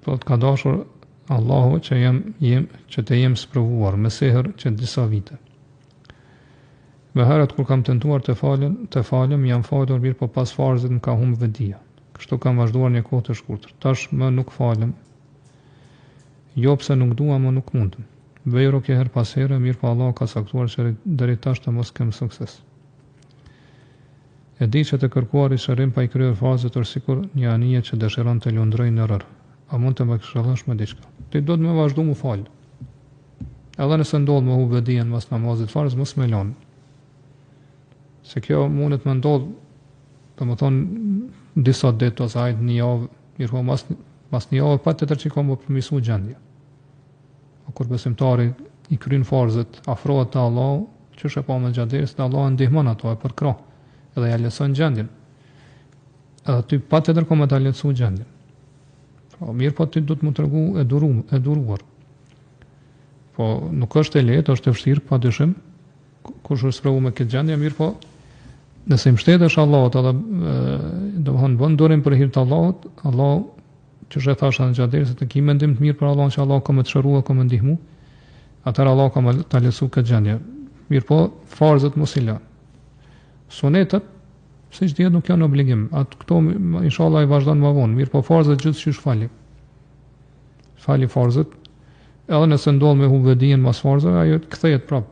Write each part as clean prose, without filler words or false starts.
Po të ka dashur Allahu që të jem sprovuar me seher që disa vite. Me herët kur kam tentuar të falem, jam falur mirë, po pas farzit më ka humbë vetdia. Kështu kam vazhduar një kohë të shkurtër. Tash më nuk falem. Jo pse nuk dua, më nuk mundem. Bëj rukje her pas here, mirë, po Allah ka saktuar që deri tash të mos kem sukses. E di që të kërkuari shërim pa i kryer farzet është sikur një anije që dëshiron të lundrojë në rër. A mund të më këshillosh me diçka? Ti do të më vazhdu mu fal. Edhe nëse ndodh më humbë vetdijen mas namazit farz, mos më lën. Se kjo mundet më ndodh, domethënë disa ditë ose ajt një javë, mirë po mas një javë patjetër që ka më përmirësuar gjendja. Kur besimtari i kryen farzet, afrohet te Allahu, çështë e pa me xhaderis, te Allahu ndihmon ato e përkrah, edhe ja leson gjendjen. Edhe ty patjetër ka më ta lehtësuar gjendjen. Po mirë, po ti do të më tregu e duruar. Po nuk është e lehtë, është e vështirë padyshim. Kush është sprovu me këtë gjendje, mirë, po nëse i mbështetesh Allahut, edhe domethënë bën durim për hir të Allahut, Allahu që e thashë në gjatë se të ki mendim të mirë për Allahun që Allah ka më të shërua, ka më ndihmu, atëherë Allah ka më të lehtësuar këtë gjendje. Mirë, po farzët mos i lë. Sunetet, siç dihet, nuk janë obligim. Këto inshallah i vazhdon më vonë. Mirë, po farzët gjithçysh fali. Fali farzët, edhe nëse ndodh me humbë vetdijen mas farzave, ajo kthehet prapë.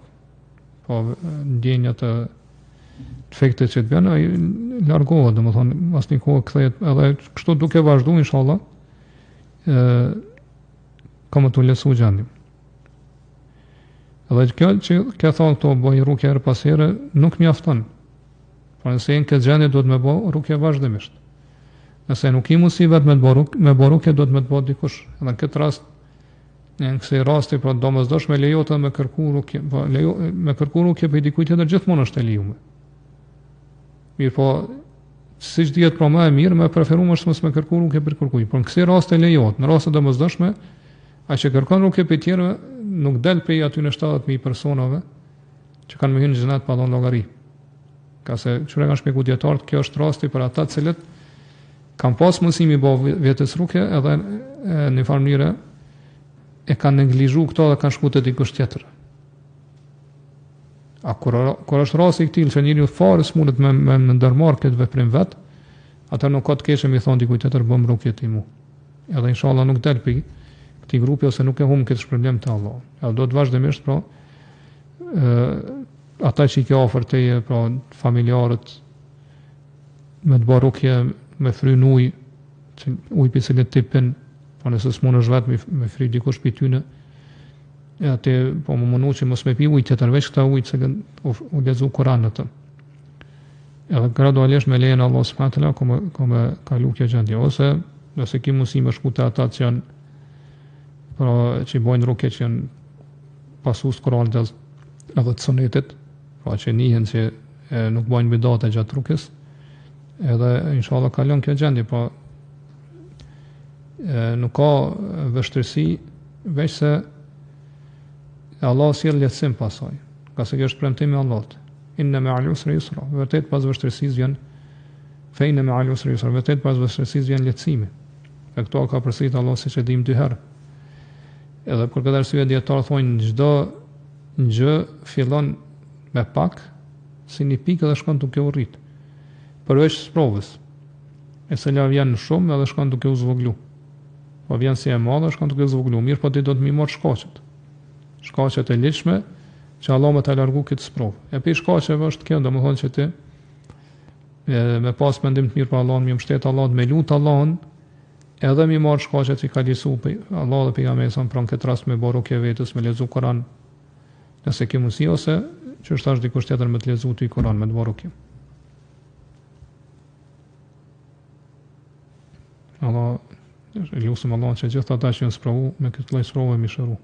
Po ndjenja të efektet që të bën, ai largohet, domethënë pas një kohë kthehet, edhe kështu duke vazhduar inshallah, ka më të lehtësuar gjendjen. Edhe kjo që ka thonë këto bëj rukje her pas here nuk mjafton. Por nëse në këtë gjendje do të më bëj rukje vazhdimisht. Nëse nuk i mundsi vetë me bëj rukje, do të më të bëj dikush. Edhe në këtë rast, në kësaj rasti, pra domosdoshme lejohet me kërku rukje, po me kërku rukje për dikujt tjetër gjithmonë është e lejuar. Mirë, po siç dihet, pra më e mirë, më preferuar është mos me kërku rukje për kërkujt. Por në kësaj rasti lejohet. Në raste domosdoshme, ai që kërkon rukje për tjerë nuk del prej aty në 70.000 personave që kanë më hyrë në xhenet pa dhënë llogari. Ka se çfarë kanë shpjeguar dietarët, kjo është rasti për ata të cilët kanë pas mundësi mi bë vetes rukje, edhe në një farë mënyrë e kanë neglizhu këto dhe kanë shku të dikush tjetër. A kur është rasti i tillë që njeriu fare s'mundet me ndërmarr këtë veprim vet, atë nuk ka të keqe mi thon dikujt tjetër bëm rukje ti mu. Edhe inshallah nuk del pi këtij grupi ose nuk e humb këtë shpërblim te Allahu. Edhe do të vazhdimisht pra ata që i ke ofër teje, pra familjarët, me të bërë rukje, me fryn ujë për cilët ti pin, po nëse s'munësh vetë me fry dikush për tyne, e atë po më mundu që mos me pi ujë tjetër veç këta ujë që u lexu Kur'an në të. Edhe gradualisht me lejen Allah subhanahu ka me kalu kjo gjendje, ose nëse ki mundësi me shku te ata që janë, pra që i bojnë rukje që janë pasues Kur'anit edhe të sunetit, pra që njihen që nuk bojnë bidate gjatë rukjes, edhe inshallah kalon kjo gjendje, po nuk ka vështirësi, veç se Allah sjell lehtësim pasaj, ka se kjo është premtimi i Allahut. Inna ma'al usri yusra. Vërtet pas vështirësisë vjen fejnë ma'al usri yusra. Vërtet pas vështirësisë vjen lehtësimi. E këto ka përsëritur Allah siç e dim dy herë. Edhe për këtë arsye dietarë thonë çdo gjë fillon me pak, si një pikë dhe shkon duke u rrit. Përveç sprovës. E cila vjen shumë edhe shkon duke u zvoglu. Po vjen si e madhe, shkon duke u zvoglu. Mirë, po ti do të më marr shkaqet. Shkaqet e ligjshme që Allah më të largu këtë sprovë. E për shkaqeve është kjo, domethënë që ti me pas mendim të mirë për Allahun, më mbështet Allahut, me lut Allahun, edhe më marr shkaqet që ka lisu Allah dhe pejgamberi son pranë këtë rast me borokë vetës, me lexu Kur'an. Nëse ke mundësi, ose që është tash dikush tjetër me të lexu ti Kur'an me të borokë. Allah, lutem Allahun që gjithë ata që janë sprovu me këtë lloj sprovë më shëru.